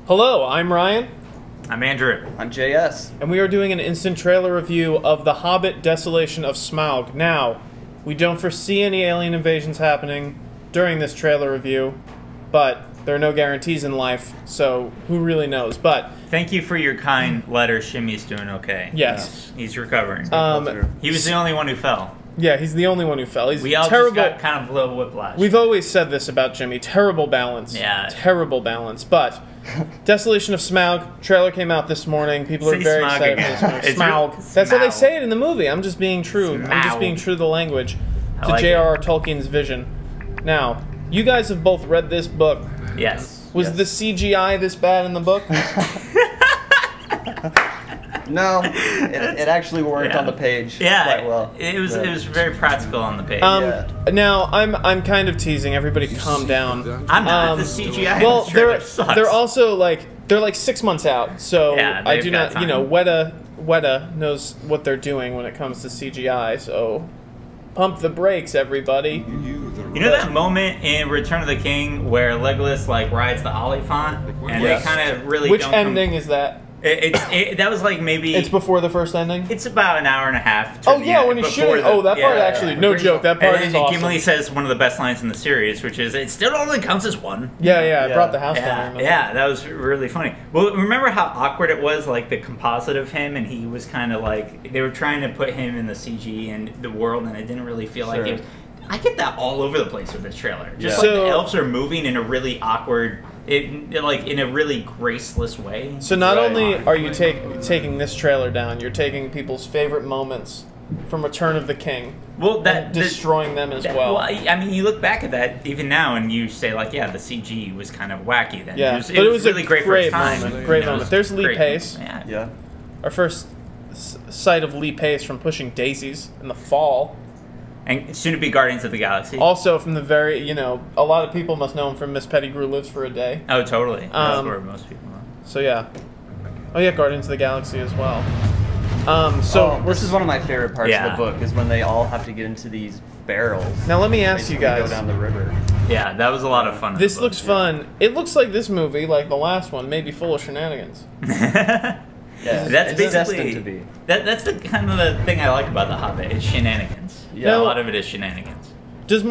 Hello, I'm Ryan. I'm Andrew. I'm JS. And we are doing an instant trailer review of The Hobbit, Desolation of Smaug. Now, we don't foresee any alien invasions happening during this trailer review, but there are no guarantees in life, so who really knows? But thank you for your kind letter. Shimmy's doing okay. Yes. He's recovering. He was the only one who fell. Yeah, he's the only one who fell. We all terrible. just got kind of a little whiplash. We've always said this about Jimmy. Terrible balance. Yeah. Terrible balance. But Desolation of Smaug trailer came out this morning. People are very excited for this movie. Smaug. That's how they say it in the movie. I'm just being true. Smaug. I'm just being true to the language, to like J.R.R. Tolkien's vision. Now, you guys have both read this book. Yes. Was the CGI this bad in the book? No, it actually worked on the page quite well. It was very practical on the page. Now I'm kind of teasing. Everybody, calm down. I'm not. The CGI. Well, in the trailer sucks. they're also like 6 months out, so I do not. time. You know, Weta knows what they're doing when it comes to CGI. So pump the brakes, everybody. You know that moment in Return of the King where Legolas like rides the Oliphant, and they kind of really. Which ending is that? That was like maybe. It's before the first ending. It's about an hour and a half. Oh yeah, when he's shooting. That part actually, no joke. That part is awesome. Gimli says one of the best lines in the series, which is, "It still only counts as one." Yeah, I brought the house down. Yeah, that was really funny. Well, remember how awkward it was, like the composite of him, and he was kind of like they were trying to put him in the CG and the world, and it didn't really feel like it. I get that all over the place with this trailer. Just like the elves are moving in a really awkward. Like in a really graceless way. So not only are you taking this trailer down, you're taking people's favorite moments from Return of the King. Well, and destroying them as well. Well, I mean, you look back at that even now, and you say like, yeah, the CG was kind of wacky then. Yeah, it was really great for its time. Great moment. There's Lee Pace. Yeah. Our first sight of Lee Pace from Pushing Daisies in the fall. And soon to be Guardians of the Galaxy. Also from the very, a lot of people must know him from Miss Pettigrew Lives for a Day. Oh, totally. That's where most people know. So yeah. Oh yeah, Guardians of the Galaxy as well. This is one of my favorite parts of the book, is when they all have to get into these barrels. Now let me ask you guys. Go down the river. Yeah, that was a lot of fun. This looks fun. It looks like this movie, like the last one, may be full of shenanigans. Yeah, that's basically destined to be. That's the kind of the thing I like about The Hobbit. It's shenanigans. Yeah, a lot of it is shenanigans. Does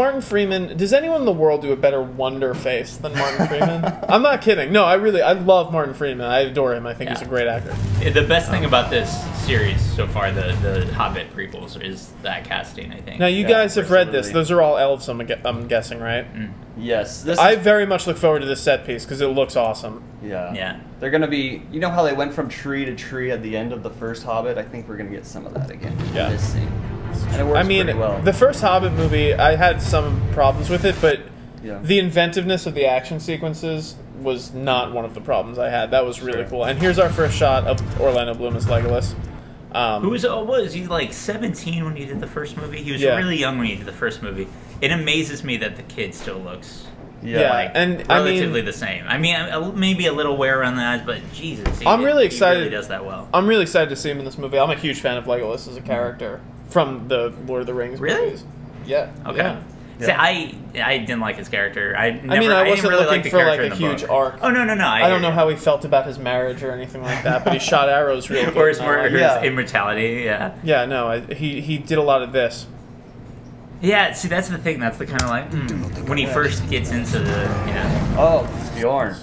anyone in the world do a better Wonder face than Martin Freeman? I'm not kidding. No, I love Martin Freeman. I adore him. I think he's a great actor. The best thing about this series so far, the Hobbit prequels, is that casting, I think. Now, you guys have read this. Those are all elves, I'm guessing, right? Mm. Yes. I very much look forward to this set piece because it looks awesome. Yeah. They're going to be... You know how they went from tree to tree at the end of the first Hobbit? I think we're going to get some of that again in this scene. And it works pretty well. The first Hobbit movie, I had some problems with it, but the inventiveness of the action sequences was not one of the problems I had. That was really cool. And here's our first shot of Orlando Bloom as Legolas. Was he like 17 when he did the first movie? He was really young when he did the first movie. It amazes me that the kid still looks and relatively the same. I mean, maybe a little wear around the eyes, but Jesus, he really does that well. I'm really excited to see him in this movie. I'm a huge fan of Legolas as a character from the Lord of the Rings movies. Yeah. Okay. Yeah. See, I didn't like his character. I wasn't really looking for like a huge arc. Oh no! I don't know how he felt about his marriage or anything like that, but he shot arrows real good. Or his immortality. Yeah. Yeah. No. He did a lot of this. Yeah. See, that's the thing. That's the kind of like when he first gets into the Oh, Bjorn.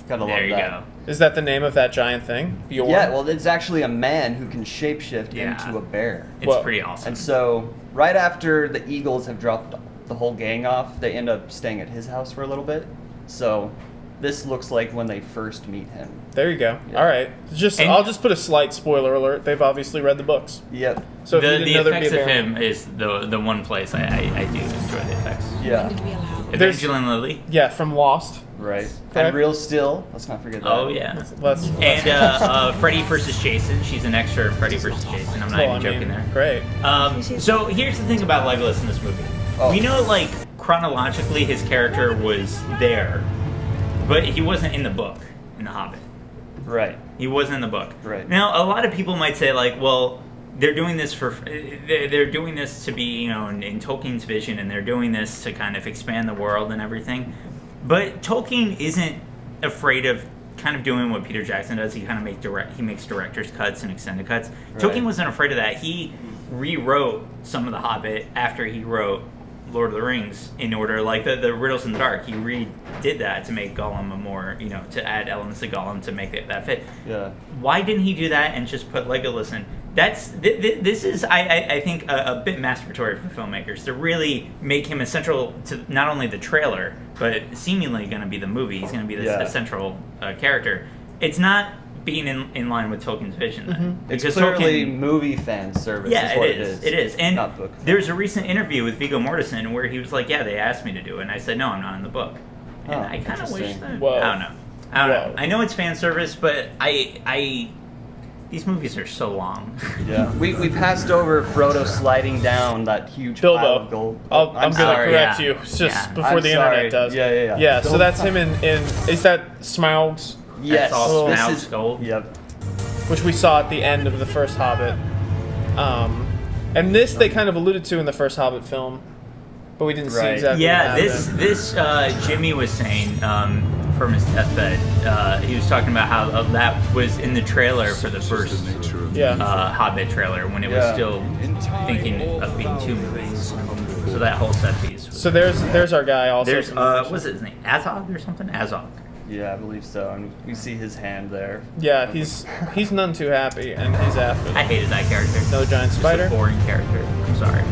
Gotta love that. There you go. Is that the name of that giant thing? Bjorn? Yeah, well, it's actually a man who can shapeshift into a bear. It's pretty awesome. And so, right after the Eagles have dropped the whole gang off, they end up staying at his house for a little bit. So, this looks like when they first meet him. There you go. Yeah. All right. I'll just put a slight spoiler alert. They've obviously read the books. Yep. So the effects of him is the one place I do enjoy the effects. Yeah. Evangeline Lilly. Yeah, from Lost. Right. And Real Still. Let's not forget that. Oh, yeah. And Freddy vs. Jason. She's an extra in Freddy vs. Jason. I'm not even joking there. Great. So here's the thing about Legolas in this movie. We know, like, chronologically his character was there, but he wasn't in the book, in The Hobbit. Right. He wasn't in the book. Right. Now, a lot of people might say, like, well, they're doing this they're doing this to be, in Tolkien's vision, and they're doing this to kind of expand the world and everything. But Tolkien isn't afraid of kind of doing what Peter Jackson does. He kind of makes director's cuts and extended cuts. Right. Tolkien wasn't afraid of that. He rewrote some of The Hobbit after he wrote Lord of the Rings in order, like the Riddles in the Dark. He redid that to make Gollum a more, to add elements to Gollum to make that fit. Yeah. Why didn't he do that and just put Legolas in? This is, I think, a bit masturbatory for filmmakers to really make him essential to not only the trailer, but seemingly going to be the movie. He's going to be a central character. It's not being in line with Tolkien's vision then. It's clearly movie fan service. Yeah, is what it is. It is. And not book. There's a recent interview with Viggo Mortensen where he was like, yeah, they asked me to do it. And I said, no, I'm not in the book. And I kind of wish that... Whoa. I don't know. I know it's fan service, but these movies are so long. Yeah. We passed over Frodo sliding down that huge pile of gold. I'm going to correct you just before the internet does. Yeah, so that's him in is that Smaug's? Yes. All Smaug's gold. Yep. Which we saw at the end of the first Hobbit. And this they kind of alluded to in the first Hobbit film, but we didn't see exactly what happened. This Jimmy was saying from his deathbed, he was talking about how that was in the trailer for the first Hobbit trailer when it was still thinking of being 2 movies. So that whole set piece. So there's our guy also. There's what's his name? Azog or something? Azog. Yeah, I believe so. And you see his hand there. Yeah, he's none too happy, and he's after. I hated that character. No giant spider. Just a boring character. I'm sorry.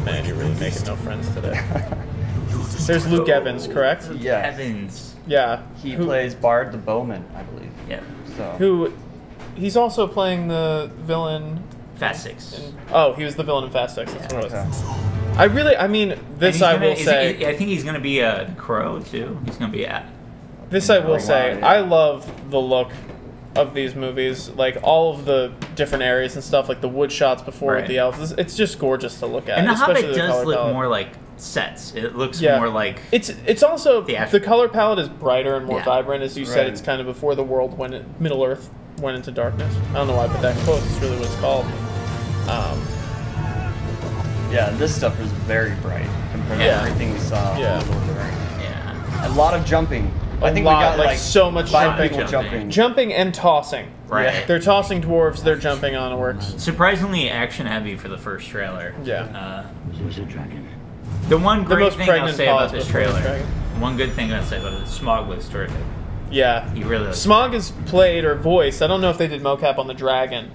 Man, you're really making no friends today. There's Luke Evans, correct? Yeah. Evans. Yeah. He plays Bard the Bowman, I believe. Yeah. So. He's also playing the villain. Fast Six. He was the villain in Fast Six. That's what it was. I will say. I think he's going to be the Crow too. He's going to be This I will say. I love the look of these movies, like all of the different areas and stuff, like the wood shots before with the elves. It's just gorgeous to look at. And the especially Hobbit does look more like sets. It looks more like it's also the color palette is brighter and more vibrant, as you said. It's kind of before the world Middle Earth went into darkness. I don't know why I put that quote. It's really what it's called. Yeah, this stuff is very bright compared to everything we saw. Yeah. A lot of jumping. I think we got like so much 5 people jumping. Jumping and tossing. Right. Yeah. They're tossing dwarves, they're jumping on orcs. Surprisingly action heavy for the first trailer. Yeah. The one great thing I'll say about this trailer, one good thing I'll say about it, Smaug looks terrific. Yeah. He really looks Smaug is played or voiced. I don't know if they did mocap on the dragon.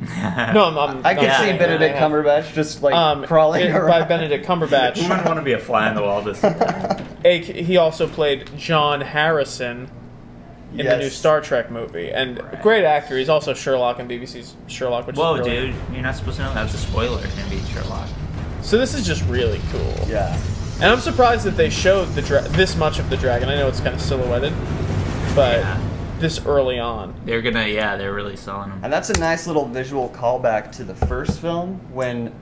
No, I could see Benedict Cumberbatch just like crawling around. By Benedict Cumberbatch. Who wouldn't want to be a fly on the wall this time? He also played John Harrison in the new Star Trek movie. And great actor. He's also Sherlock in BBC's Sherlock, which is brilliant. Dude, you're not supposed to know that's a spoiler. It's going to be Sherlock. So this is just really cool. Yeah. And I'm surprised that they showed this much of the dragon. I know it's kind of silhouetted, but this early on. They're really selling them. And that's a nice little visual callback to the first film when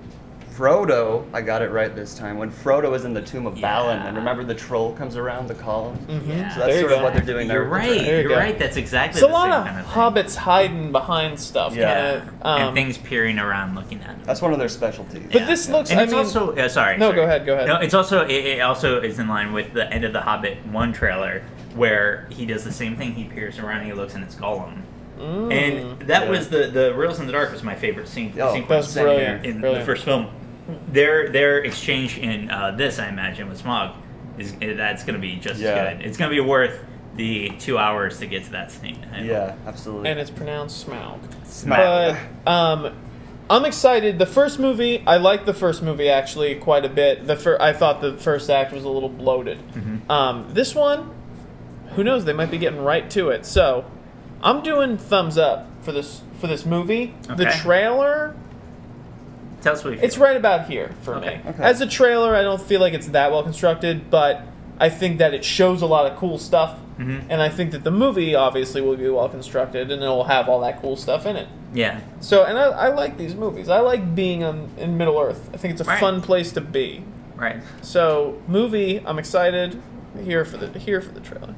Frodo, I got it right this time, when Frodo is in the Tomb of Balin, and remember the troll comes around the column? Yeah. So that's sort of what they're doing there. You're right. You're right. That's exactly the same kind of thing. It's a lot of hobbits hiding behind stuff. Yeah. And things peering around looking at them. That's one of their specialties. But this looks, and it's also, sorry. No, go ahead. No, it also is in line with the end of the Hobbit 1 trailer, where he does the same thing. He peers around and he looks and it's Gollum. And that was the Riddles in the Dark was my favorite sequence in the first film. Their exchange in this, I imagine, with Smaug, that's going to be just as good. It's going to be worth the 2 hours to get to that scene. Yeah, absolutely. And it's pronounced Smaug. But I'm excited. The first movie, I liked the first movie actually quite a bit. I thought the first act was a little bloated. This one, who knows? They might be getting right to it. So I'm doing thumbs up for this movie. Okay. The trailer. Tell us what you feel. It's right about here for me. Okay. As a trailer, I don't feel like it's that well constructed, but I think that it shows a lot of cool stuff, and I think that the movie obviously will be well constructed, and it will have all that cool stuff in it. Yeah. So, and I like these movies. I like being in Middle Earth. I think it's a fun place to be. Right. So, movie, I'm excited. Here for the trailer.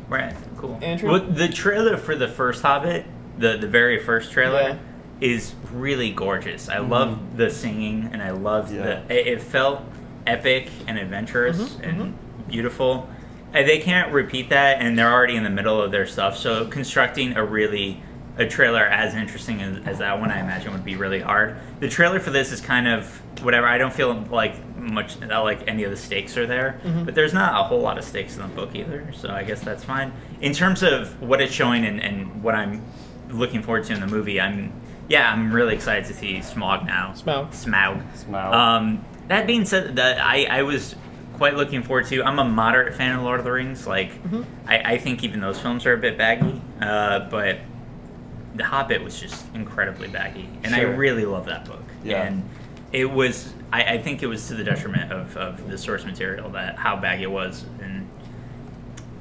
Right. Cool. Andrew? Well, the trailer for the first Hobbit, the very first trailer, is really gorgeous. I love the singing, and I loved it felt epic and adventurous and beautiful. they can't repeat that, and they're already in the middle of their stuff. So constructing a trailer as interesting as that one, I imagine, would be really hard. The trailer for this is kind of whatever. I don't feel like any of the stakes are there, but there's not a whole lot of stakes in the book either, so I guess that's fine. In terms of what it's showing and what I'm looking forward to in the movie, I'm really excited to see Smaug now. Smaug. That being said, I was quite looking forward to. I'm a moderate fan of Lord of the Rings. Like, I think even those films are a bit baggy, but The Hobbit was just incredibly baggy, and I really love that book. Yeah. And it was, I think it was to the detriment of the source material, that how baggy it was. And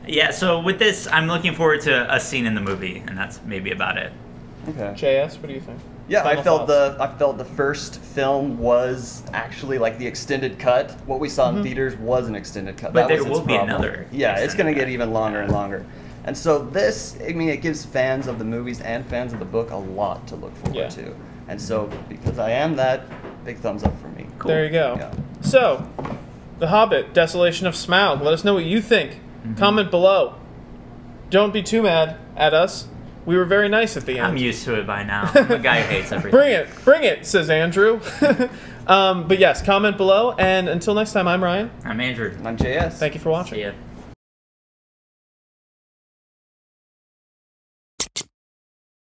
yeah, so with this, I'm looking forward to a scene in the movie, and that's maybe about it. Okay. JS, what do you think? Yeah, I felt the first film was actually like the extended cut. What we saw in theaters was an extended cut. But that there will be another. Yeah, it's going to get even longer and longer. And so this, I mean, it gives fans of the movies and fans of the book a lot to look forward to. And so, because I am that, big thumbs up for me. Cool. There you go. Yeah. So, The Hobbit, Desolation of Smaug. Let us know what you think. Comment below. Don't be too mad at us. We were very nice at the end. I'm used to it by now. I'm a guy who hates everything. Bring it, says Andrew. But yes, comment below. And until next time, I'm Ryan. I'm Andrew. And I'm JS. Thank you for watching. See ya.